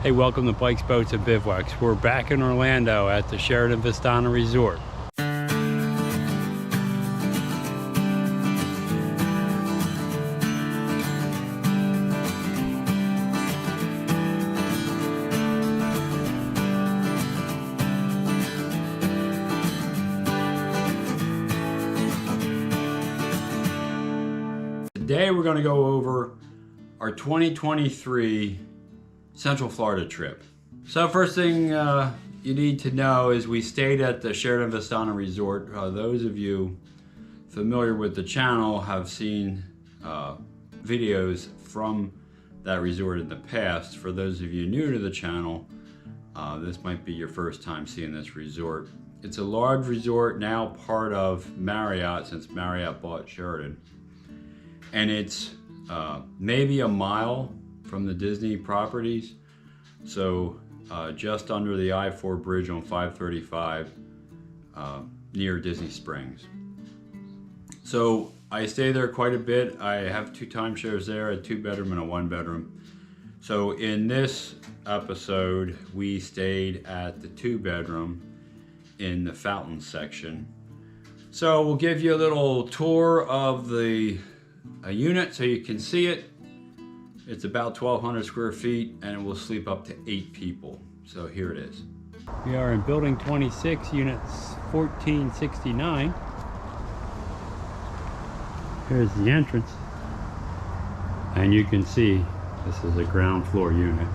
Hey, welcome to Bikes, Boats, and Bivouacs. We're back in Orlando at the Sheraton Vistana Resort. Today we're going to go over our 2023 Central Florida trip. So first thing you need to know is we stayed at the Sheraton Vistana Resort. Those of you familiar with the channel have seen videos from that resort in the past. For those of you new to the channel, this might be your first time seeing this resort. It's a large resort, now part of Marriott since Marriott bought Sheraton. And it's maybe a mile from the Disney properties. So just under the I-4 bridge on 535 near Disney Springs. So I stay there quite a bit. I have 2 timeshares there, a 2-bedroom and a 1-bedroom. So in this episode, we stayed at the 2-bedroom in the fountain section. So we'll give you a little tour of the unit so you can see it. It's about 1,200 square feet and it will sleep up to 8 people. So here it is. We are in building 26, units 1469. Here's the entrance. And you can see this is a ground floor unit.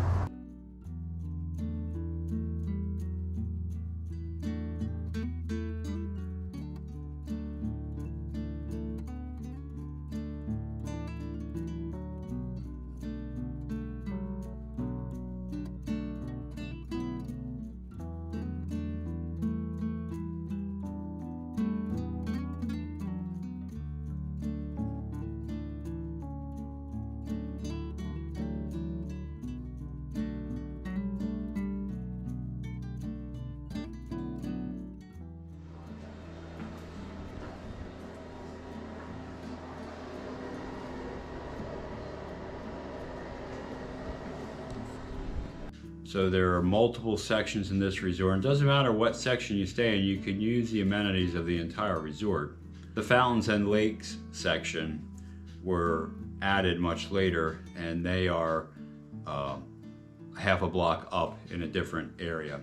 So there are multiple sections in this resort. It doesn't matter what section you stay in, you can use the amenities of the entire resort. The fountains and lakes section were added much later, and they are half a block up in a different area.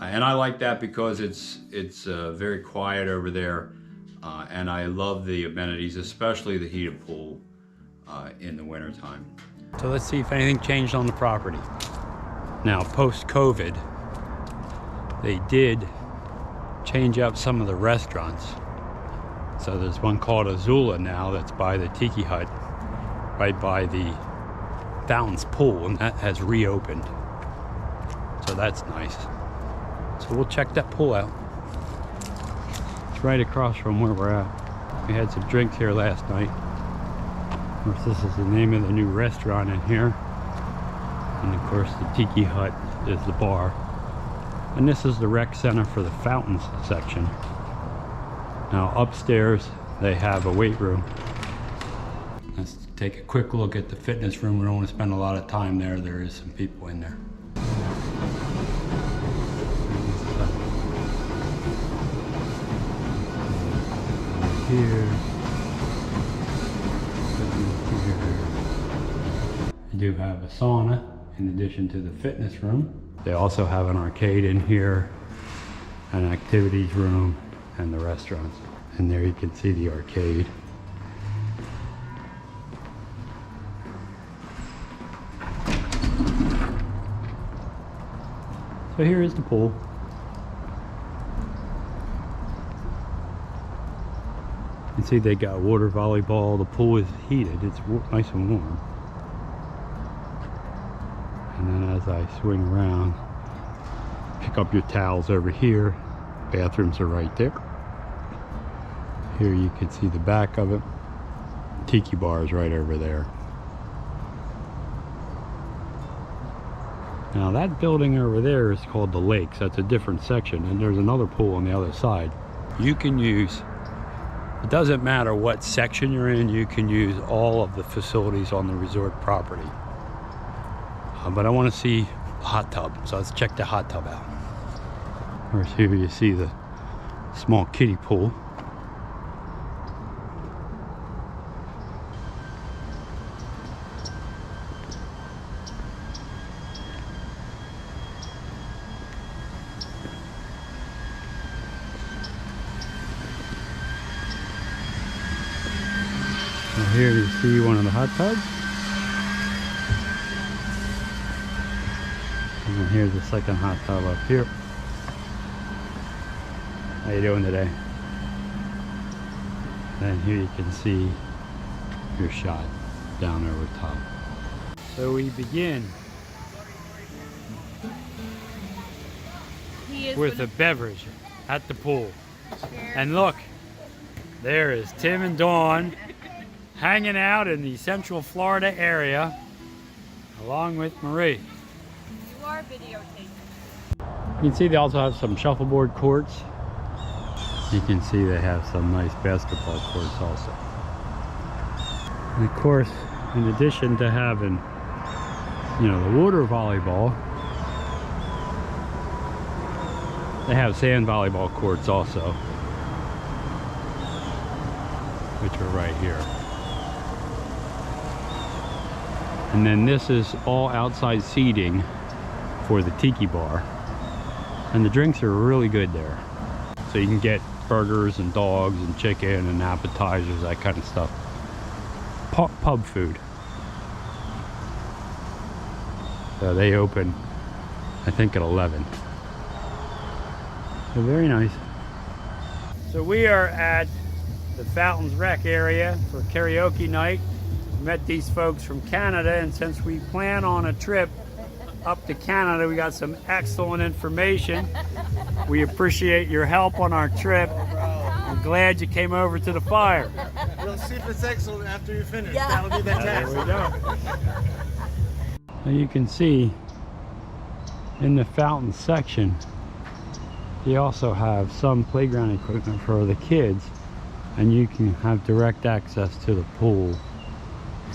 And I like that because it's very quiet over there, and I love the amenities, especially the heated pool in the wintertime. So let's see if anything changed on the property. Now, post-COVID, they did change up some of the restaurants. So there's one called Azula now that's by the Tiki Hut, right by the Fountains Pool, and that has reopened. So that's nice. So we'll check that pool out. It's right across from where we're at. We had some drinks here last night. Of course, this is the name of the new restaurant in here. And of course, the Tiki Hut is the bar. And this is the rec center for the fountains section. Now upstairs, they have a weight room. Let's take a quick look at the fitness room. We don't want to spend a lot of time there. There is some people in there. Here. They do have a sauna in addition to the fitness room. They also have an arcade in here, an activities room, and the restaurants. And there you can see the arcade. So here is the pool. You can see they got water volleyball. The pool is heated. It's nice and warm. And then as I swing around, pick up your towels over here. Bathrooms are right there. Here you can see the back of it. Tiki bar is right over there. Now that building over there is called the Lakes. That's a different section, and there's another pool on the other side. You can use It doesn't matter what section you're in, you can use all of the facilities on the resort property. But I want to see the hot tub, so let's check the hot tub out. Of course, here you see the small kiddie pool. Now here you see one of the hot tubs. And then here's the second hot tub up here. How you doing today? And here you can see your shot down over top. So we begin with a beverage at the pool. Cheers. And look, there is Tim and Dawn hanging out in the Central Florida area along with Marie. You are videotaping. You can see they also have some shuffleboard courts. You can see they have some nice basketball courts also. And of course, in addition to having, you know, the water volleyball, they have sand volleyball courts also, which are right here. And then this is all outside seating for the tiki bar. And the drinks are really good there. So you can get burgers and dogs and chicken and appetizers, that kind of stuff. Pub food. So they open, I think, at 11. So very nice. So we are at the Fountains Rec area for karaoke night. We met these folks from Canada, and since we plan on a trip up to Canada, we got some excellent information. We appreciate your help on our trip. I'm glad you came over to the fire. We'll see if it's excellent after you finish. Yeah. That'll be the test. There we go. Now you can see in the fountain section, they also have some playground equipment for the kids, and you can have direct access to the pool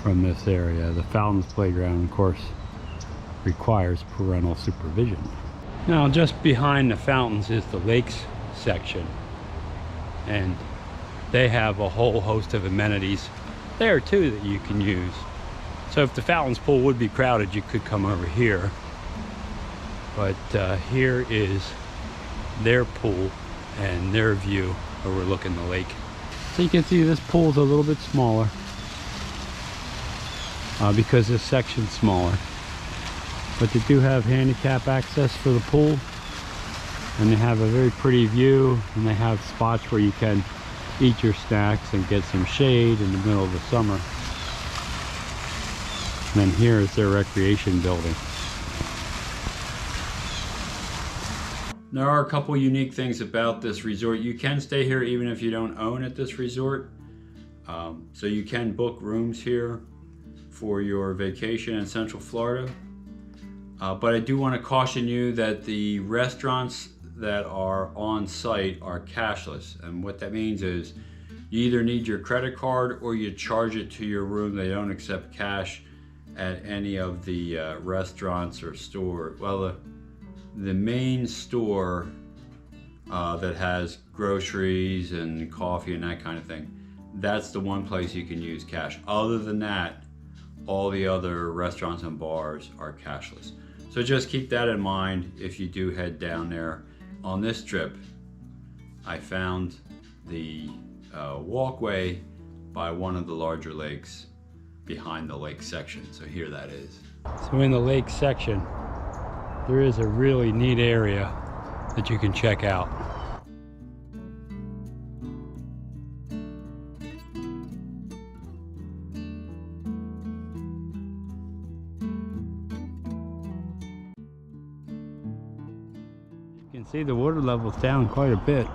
from this area. The fountains playground, of course, requires parental supervision. Now just behind the fountains is the lakes section, and they have a whole host of amenities there too that you can use. So if the fountains pool would be crowded, you could come over here, but here is their pool and their view overlooking the lake. So you can see this pool is a little bit smaller because this section's smaller. But they do have handicap access for the pool, and they have a very pretty view, and they have spots where you can eat your snacks and get some shade in the middle of the summer. And then here is their recreation building. There are a couple unique things about this resort. You can stay here even if you don't own at this resort. So you can book rooms here for your vacation in Central Florida. But I do want to caution you that the restaurants that are on site are cashless. And what that means is you either need your credit card or you charge it to your room. They don't accept cash at any of the restaurants or store. Well, the main store that has groceries and coffee and that kind of thing, that's the one place you can use cash. Other than that, all the other restaurants and bars are cashless. So just keep that in mind if you do head down there. On this trip, I found the walkway by one of the larger lakes behind the lake section. So here that is. So in the lake section, there is a really neat area that you can check out. You can see the water level's down quite a bit.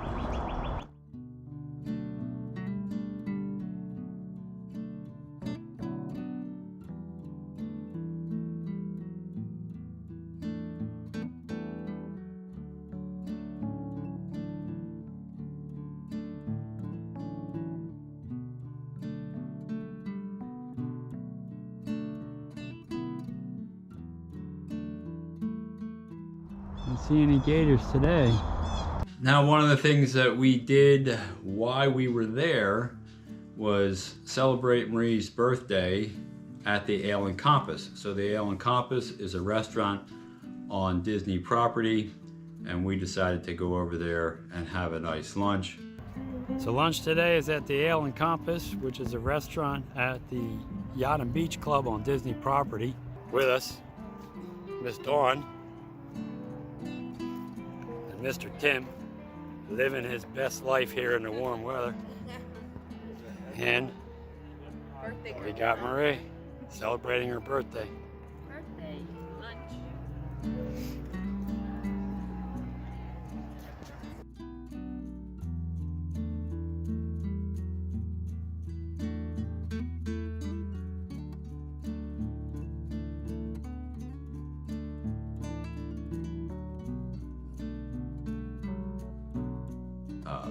Didn't see any gators today. Now, one of the things that we did while we were there was celebrate Marie's birthday at the Ale and Compass. So the Ale and Compass is a restaurant on Disney property, and we decided to go over there and have a nice lunch. So lunch today is at the Ale and Compass, which is a restaurant at the Yacht Beach Club on Disney property. With us, Miss Dawn and Mr. Tim, living his best life here in the warm weather. And we got Marie celebrating her birthday. Birthday lunch.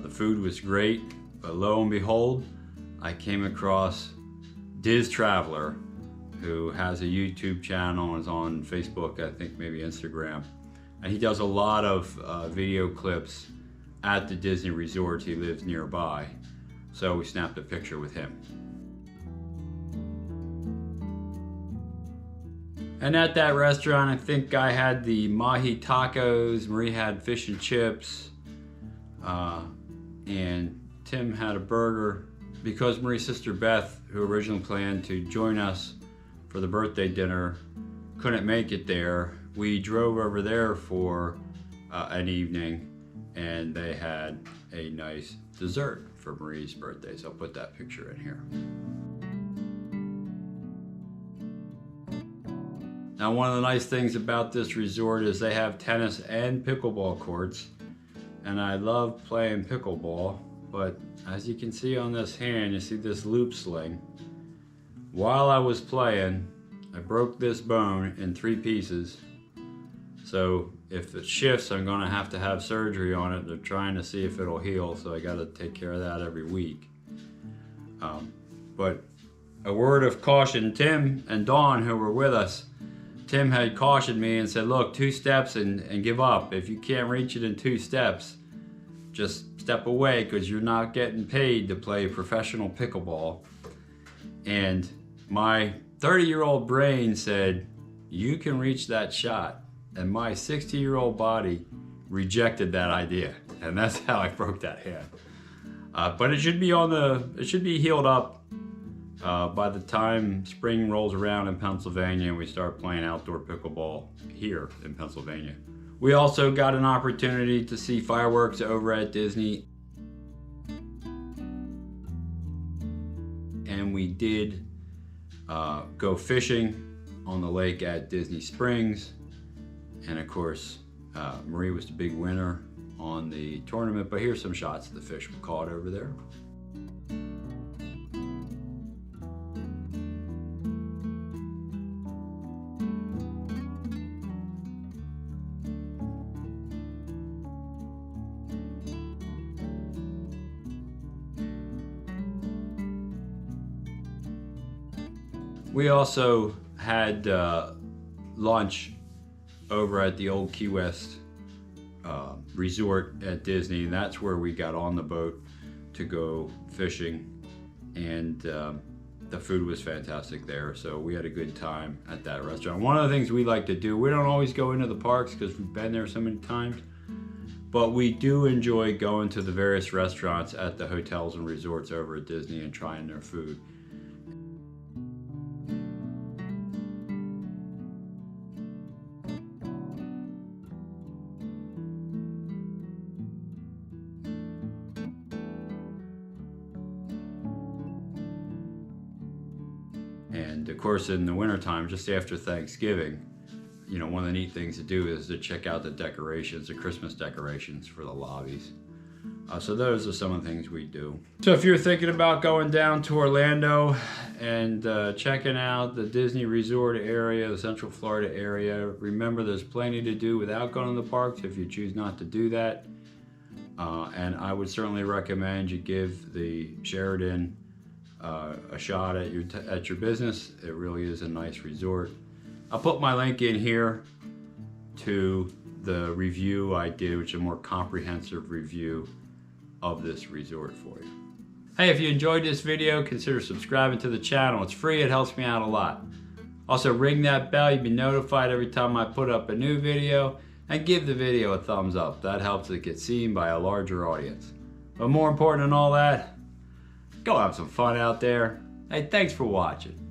The food was great, but lo and behold, I came across Diz Traveler, who has a YouTube channel and is on Facebook, I think maybe Instagram. And he does a lot of video clips at the Disney resorts. He lives nearby. So we snapped a picture with him. And at that restaurant, I think I had the mahi tacos, Marie had fish and chips, and Tim had a burger. Because Marie's sister Beth, who originally planned to join us for the birthday dinner, couldn't make it there, we drove over there for an evening, and they had a nice dessert for Marie's birthday. So I'll put that picture in here. Now, one of the nice things about this resort is they have tennis and pickleball courts, and I love playing pickleball, but as you can see on this hand, you see this loop sling. While I was playing, I broke this bone in 3 pieces. So if it shifts, I'm gonna have to have surgery on it. They're trying to see if it'll heal, so I gotta take care of that every week. But a word of caution, Tim and Dawn, who were with us, Tim had cautioned me and said, look, 2 steps and give up. If you can't reach it in 2 steps, just step away, because you're not getting paid to play professional pickleball. And my 30-year-old brain said, you can reach that shot. And my 60-year-old body rejected that idea. And that's how I broke that hand. But it should be healed up by the time spring rolls around in Pennsylvania and we start playing outdoor pickleball here in Pennsylvania. We also got an opportunity to see fireworks over at Disney. And we did go fishing on the lake at Disney Springs. And of course, Marie was the big winner on the tournament, but here's some shots of the fish we caught over there. We also had lunch over at the old Key West resort at Disney, and that's where we got on the boat to go fishing, and the food was fantastic there, so we had a good time at that restaurant. One of the things we like to do, we don't always go into the parks because we've been there so many times, but we do enjoy going to the various restaurants at the hotels and resorts over at Disney and trying their food. And of course, in the wintertime, just after Thanksgiving, you know, one of the neat things to do is to check out the decorations, the Christmas decorations for the lobbies. So those are some of the things we do. So if you're thinking about going down to Orlando and checking out the Disney Resort area, the Central Florida area, remember there's plenty to do without going to the parks if you choose not to do that. And I would certainly recommend you give the Sheraton a shot at your business. It really is a nice resort. I'll put my link in here to the review I did, which is a more comprehensive review of this resort for you. Hey, if you enjoyed this video, consider subscribing to the channel. It's free, it helps me out a lot. Also, ring that bell, you'll be notified every time I put up a new video, and give the video a thumbs up. That helps it get seen by a larger audience. But more important than all that, go have some fun out there. Hey, thanks for watching.